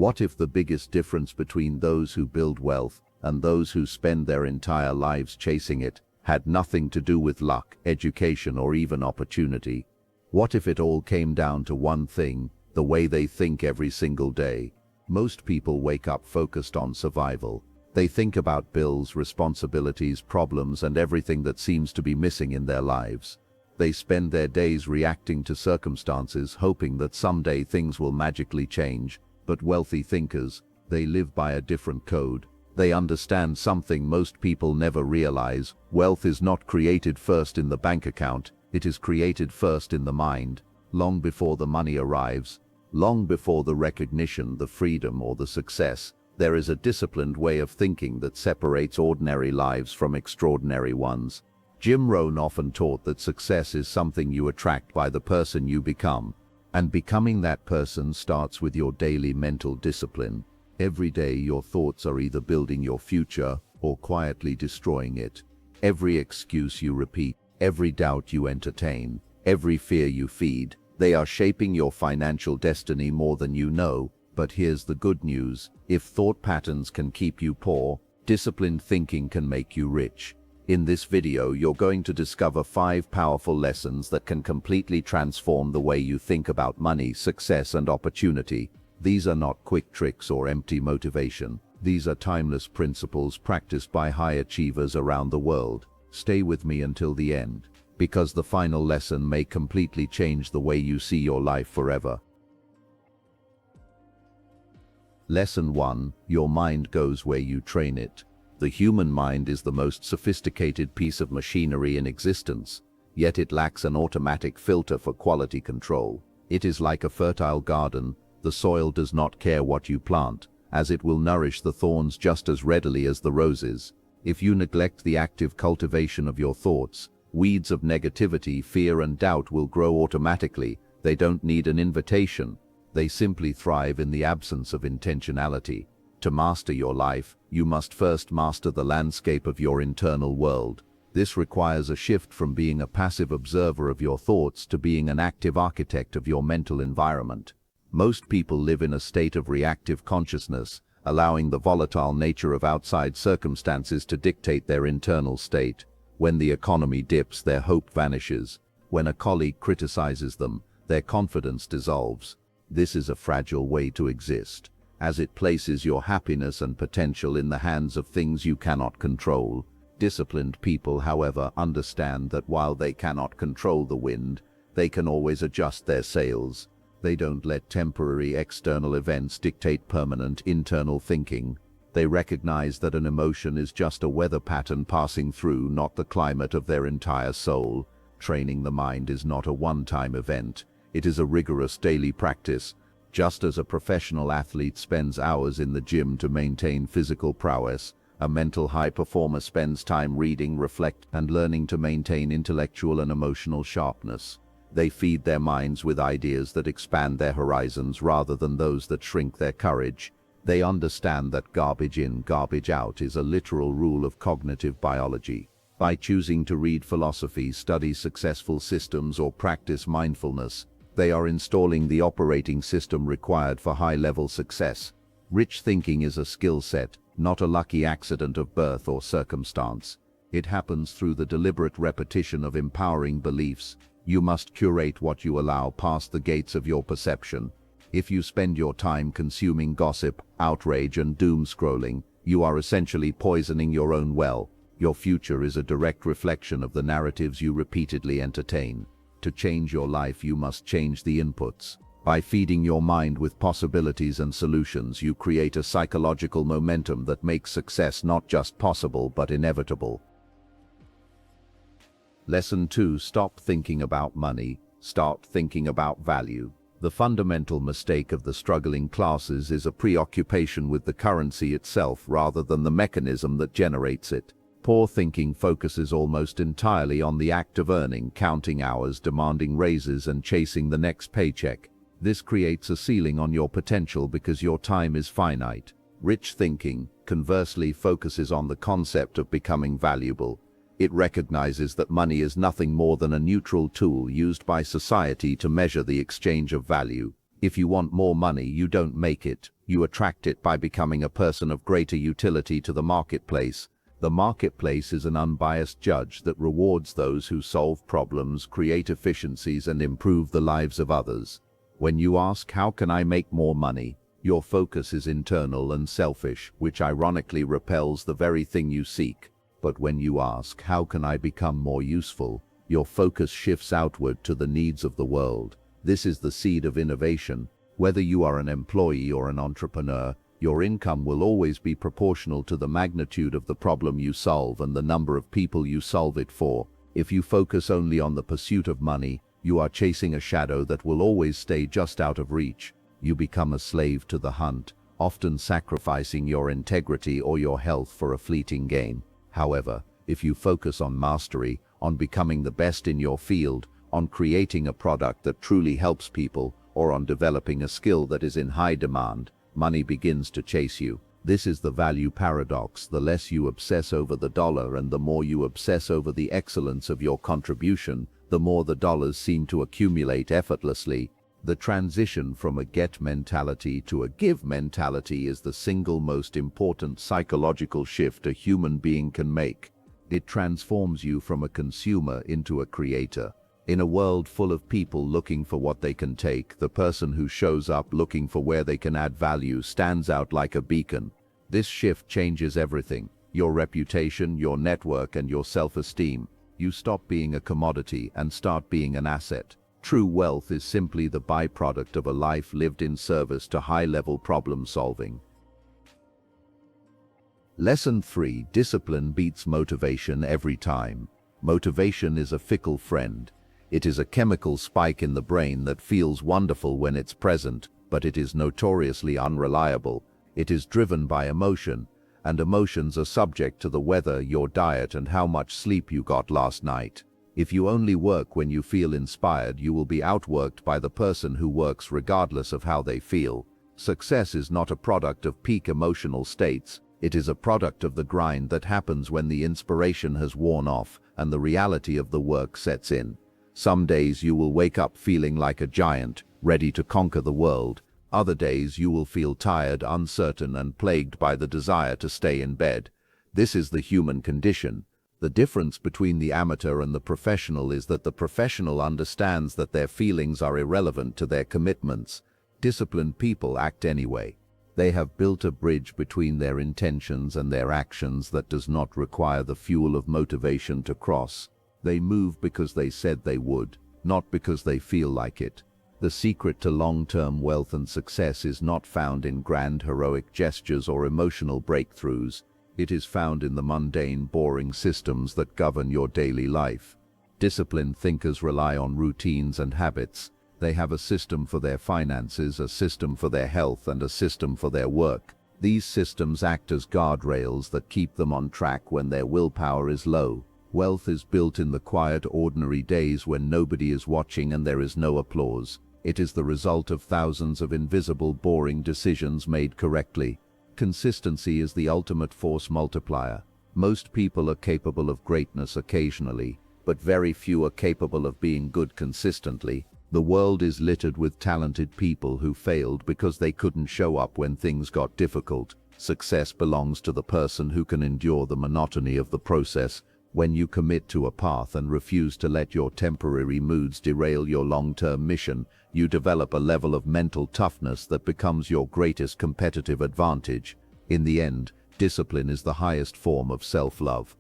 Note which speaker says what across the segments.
Speaker 1: What if the biggest difference between those who build wealth and those who spend their entire lives chasing it had nothing to do with luck, education, or even opportunity? What if it all came down to one thing: the way they think every single day? Most people wake up focused on survival. They think about bills, responsibilities, problems, and everything that seems to be missing in their lives. They spend their days reacting to circumstances, hoping that someday things will magically change. But wealthy thinkers, they live by a different code. They understand something most people never realize. Wealth is not created first in the bank account, it is created first in the mind, long before the money arrives, long before the recognition, the freedom, or the success. There is a disciplined way of thinking that separates ordinary lives from extraordinary ones. Jim Rohn often taught that success is something you attract by the person you become, and becoming that person starts with your daily mental discipline. Every day your thoughts are either building your future or quietly destroying it. Every excuse you repeat, every doubt you entertain, every fear you feed, they are shaping your financial destiny more than you know. But here's the good news: if thought patterns can keep you poor, disciplined thinking can make you rich. In this video, you're going to discover 5 powerful lessons that can completely transform the way you think about money, success, and opportunity. These are not quick tricks or empty motivation. These are timeless principles practiced by high achievers around the world. Stay with me until the end, because the final lesson may completely change the way you see your life forever. Lesson 1: Your mind goes where you train it. The human mind is the most sophisticated piece of machinery in existence, yet it lacks an automatic filter for quality control. It is like a fertile garden. The soil does not care what you plant, as it will nourish the thorns just as readily as the roses. If you neglect the active cultivation of your thoughts, weeds of negativity, fear, and doubt will grow automatically. They don't need an invitation. They simply thrive in the absence of intentionality. To master your life, you must first master the landscape of your internal world. This requires a shift from being a passive observer of your thoughts to being an active architect of your mental environment. Most people live in a state of reactive consciousness, allowing the volatile nature of outside circumstances to dictate their internal state. When the economy dips, their hope vanishes. When a colleague criticizes them, their confidence dissolves. This is a fragile way to exist, as it places your happiness and potential in the hands of things you cannot control. Disciplined people, however, understand that while they cannot control the wind, they can always adjust their sails. They don't let temporary external events dictate permanent internal thinking. They recognize that an emotion is just a weather pattern passing through, not the climate of their entire soul. Training the mind is not a one-time event. It is a rigorous daily practice. Just as a professional athlete spends hours in the gym to maintain physical prowess, a mental high performer spends time reading, reflecting, and learning to maintain intellectual and emotional sharpness. They feed their minds with ideas that expand their horizons rather than those that shrink their courage. They understand that garbage in, garbage out is a literal rule of cognitive biology. By choosing to read philosophy, study successful systems, or practice mindfulness, they are installing the operating system required for high-level success. Rich thinking is a skill set, not a lucky accident of birth or circumstance. It happens through the deliberate repetition of empowering beliefs. You must curate what you allow past the gates of your perception. If you spend your time consuming gossip, outrage, and doom scrolling, you are essentially poisoning your own well. Your future is a direct reflection of the narratives you repeatedly entertain. To change your life, you must change the inputs. By feeding your mind with possibilities and solutions, you create a psychological momentum that makes success not just possible but inevitable. Lesson 2: Stop thinking about money. Start thinking about value. The fundamental mistake of the struggling classes is a preoccupation with the currency itself rather than the mechanism that generates it. Poor thinking focuses almost entirely on the act of earning, counting hours, demanding raises, and chasing the next paycheck. This creates a ceiling on your potential because your time is finite. Rich thinking, conversely, focuses on the concept of becoming valuable. It recognizes that money is nothing more than a neutral tool used by society to measure the exchange of value. If you want more money, you don't make it, You attract it by becoming a person of greater utility to the marketplace. The marketplace is an unbiased judge that rewards those who solve problems, create efficiencies, and improve the lives of others. When you ask, "How can I make more money?" your focus is internal and selfish, which ironically repels the very thing you seek. But when you ask, "How can I become more useful?" your focus shifts outward to the needs of the world. This is the seed of innovation. Whether you are an employee or an entrepreneur, your income will always be proportional to the magnitude of the problem you solve and the number of people you solve it for. If you focus only on the pursuit of money, you are chasing a shadow that will always stay just out of reach. You become a slave to the hunt, often sacrificing your integrity or your health for a fleeting gain. However, if you focus on mastery, on becoming the best in your field, on creating a product that truly helps people, or on developing a skill that is in high demand, money begins to chase you. This is the value paradox. The less you obsess over the dollar and the more you obsess over the excellence of your contribution, the more the dollars seem to accumulate effortlessly. The transition from a get mentality to a give mentality is the single most important psychological shift a human being can make. It transforms you from a consumer into a creator. In a world full of people looking for what they can take, the person who shows up looking for where they can add value stands out like a beacon. This shift changes everything: your reputation, your network, and your self-esteem. You stop being a commodity and start being an asset. True wealth is simply the byproduct of a life lived in service to high-level problem solving. Lesson 3: Discipline beats motivation every time. Motivation is a fickle friend. It is a chemical spike in the brain that feels wonderful when it's present, but it is notoriously unreliable. It is driven by emotion, and emotions are subject to the weather, your diet, and how much sleep you got last night. If you only work when you feel inspired, you will be outworked by the person who works regardless of how they feel. Success is not a product of peak emotional states. It is a product of the grind that happens when the inspiration has worn off and the reality of the work sets in. Some days you will wake up feeling like a giant, ready to conquer the world. Other days you will feel tired, uncertain, and plagued by the desire to stay in bed. This is the human condition. The difference between the amateur and the professional is that the professional understands that their feelings are irrelevant to their commitments. Disciplined people act anyway. They have built a bridge between their intentions and their actions that does not require the fuel of motivation to cross. They move because they said they would, not because they feel like it. The secret to long-term wealth and success is not found in grand heroic gestures or emotional breakthroughs. It is found in the mundane, boring systems that govern your daily life. Disciplined thinkers rely on routines and habits. They have a system for their finances, a system for their health, and a system for their work. These systems act as guardrails that keep them on track when their willpower is low. Wealth is built in the quiet, ordinary days when nobody is watching and there is no applause. It is the result of thousands of invisible, boring decisions made correctly. Consistency is the ultimate force multiplier. Most people are capable of greatness occasionally, but very few are capable of being good consistently. The world is littered with talented people who failed because they couldn't show up when things got difficult. Success belongs to the person who can endure the monotony of the process. When you commit to a path and refuse to let your temporary moods derail your long-term mission, you develop a level of mental toughness that becomes your greatest competitive advantage. In the end, discipline is the highest form of self-love.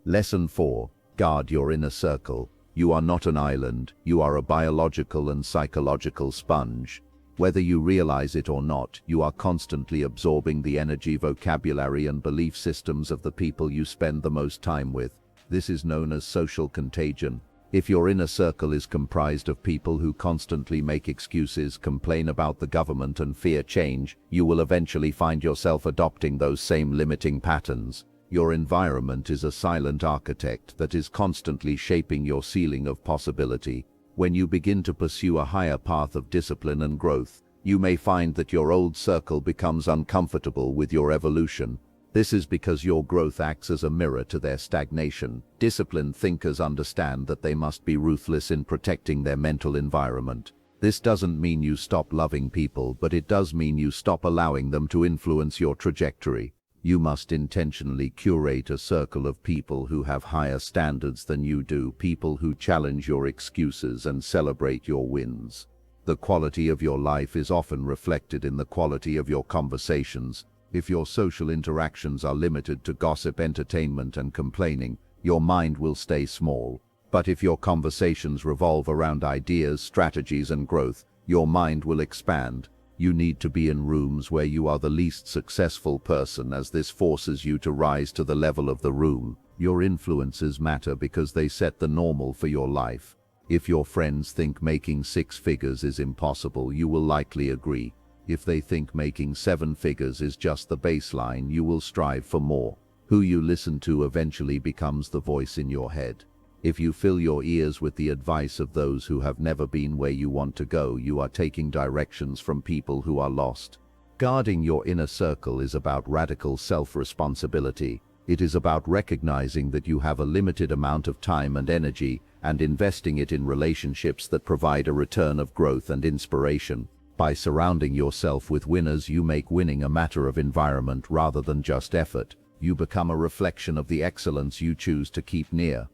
Speaker 1: Lesson 4: Guard your inner circle. You are not an island. You are a biological and psychological sponge. Whether you realize it or not, you are constantly absorbing the energy, vocabulary, and belief systems of the people you spend the most time with. This is known as social contagion. If your inner circle is comprised of people who constantly make excuses, complain about the government, and fear change, you will eventually find yourself adopting those same limiting patterns. Your environment is a silent architect that is constantly shaping your ceiling of possibility. When you begin to pursue a higher path of discipline and growth, you may find that your old circle becomes uncomfortable with your evolution. This is because your growth acts as a mirror to their stagnation. Disciplined thinkers understand that they must be ruthless in protecting their mental environment. This doesn't mean you stop loving people, but it does mean you stop allowing them to influence your trajectory. You must intentionally curate a circle of people who have higher standards than you do, people who challenge your excuses and celebrate your wins. The quality of your life is often reflected in the quality of your conversations. If your social interactions are limited to gossip, entertainment, and complaining, your mind will stay small. But if your conversations revolve around ideas, strategies, and growth, your mind will expand. You need to be in rooms where you are the least successful person, as this forces you to rise to the level of the room. Your influences matter because they set the normal for your life. If your friends think making 6 figures is impossible, you will likely agree. If they think making 7 figures is just the baseline, you will strive for more. Who you listen to eventually becomes the voice in your head. If you fill your ears with the advice of those who have never been where you want to go, you are taking directions from people who are lost. Guarding your inner circle is about radical self-responsibility. It is about recognizing that you have a limited amount of time and energy and investing it in relationships that provide a return of growth and inspiration. By surrounding yourself with winners, you make winning a matter of environment rather than just effort. You become a reflection of the excellence you choose to keep near.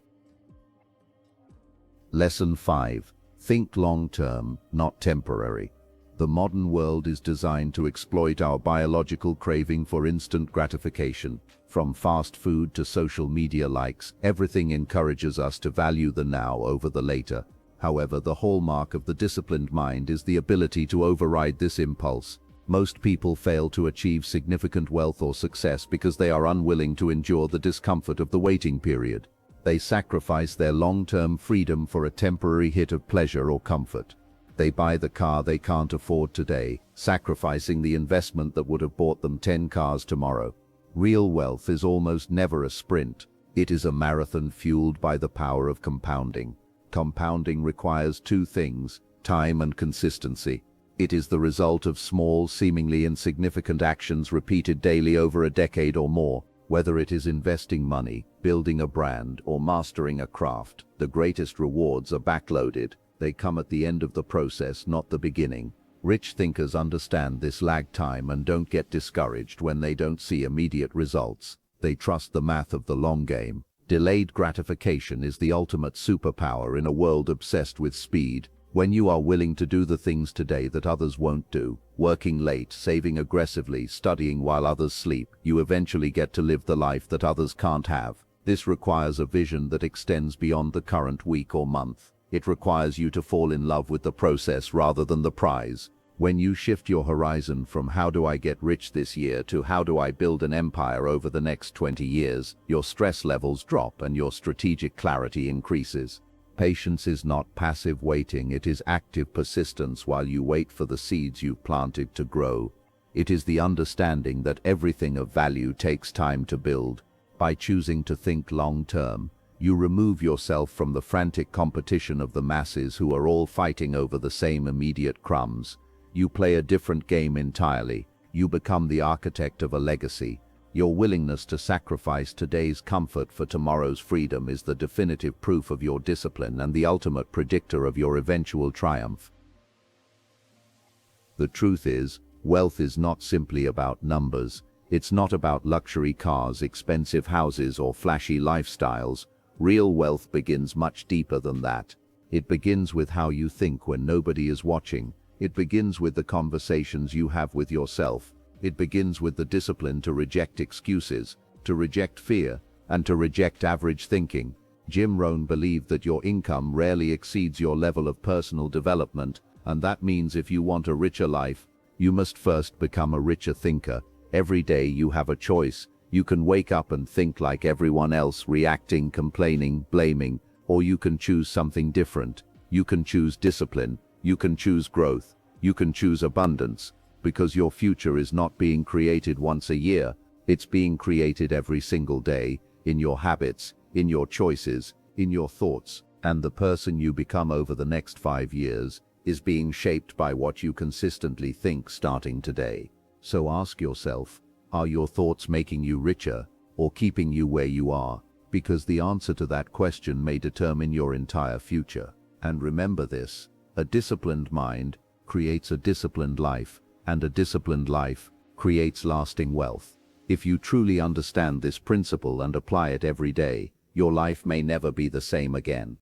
Speaker 1: Lesson 5. Think long-term, not temporary. The modern world is designed to exploit our biological craving for instant gratification. From fast food to social media likes, everything encourages us to value the now over the later. However, the hallmark of the disciplined mind is the ability to override this impulse. Most people fail to achieve significant wealth or success because they are unwilling to endure the discomfort of the waiting period. They sacrifice their long-term freedom for a temporary hit of pleasure or comfort. They buy the car they can't afford today, sacrificing the investment that would have bought them 10 cars tomorrow. Real wealth is almost never a sprint. It is a marathon fueled by the power of compounding. Compounding requires 2 things: time and consistency. It is the result of small, seemingly insignificant actions repeated daily over a decade or more. Whether it is investing money, building a brand, or mastering a craft, the greatest rewards are backloaded. They come at the end of the process, not the beginning. Rich thinkers understand this lag time and don't get discouraged when they don't see immediate results. They trust the math of the long game. Delayed gratification is the ultimate superpower in a world obsessed with speed. When you are willing to do the things today that others won't do, working late, saving aggressively, studying while others sleep, you eventually get to live the life that others can't have. This requires a vision that extends beyond the current week or month. It requires you to fall in love with the process rather than the prize. When you shift your horizon from "how do I get rich this year" to "how do I build an empire over the next 20 years, your stress levels drop and your strategic clarity increases. Patience is not passive waiting, it is active persistence while you wait for the seeds you've planted to grow. It is the understanding that everything of value takes time to build. By choosing to think long-term, you remove yourself from the frantic competition of the masses who are all fighting over the same immediate crumbs. You play a different game entirely. You become the architect of a legacy. Your willingness to sacrifice today's comfort for tomorrow's freedom is the definitive proof of your discipline and the ultimate predictor of your eventual triumph. The truth is, wealth is not simply about numbers. It's not about luxury cars, expensive houses, or flashy lifestyles. Real wealth begins much deeper than that. It begins with how you think when nobody is watching. It begins with the conversations you have with yourself. It begins with the discipline to reject excuses, to reject fear, and to reject average thinking. Jim Rohn believed that your income rarely exceeds your level of personal development, and that means if you want a richer life, you must first become a richer thinker. Every day you have a choice. You can wake up and think like everyone else, reacting, complaining, blaming, or you can choose something different. You can choose discipline. You can choose growth. You can choose abundance. Because your future is not being created once a year, it's being created every single day, in your habits, in your choices, in your thoughts, and the person you become over the next 5 years is being shaped by what you consistently think starting today. So ask yourself, are your thoughts making you richer or keeping you where you are? Because the answer to that question may determine your entire future. And remember this, A disciplined mind creates a disciplined life, and a disciplined life creates lasting wealth. If you truly understand this principle and apply it every day, your life may never be the same again.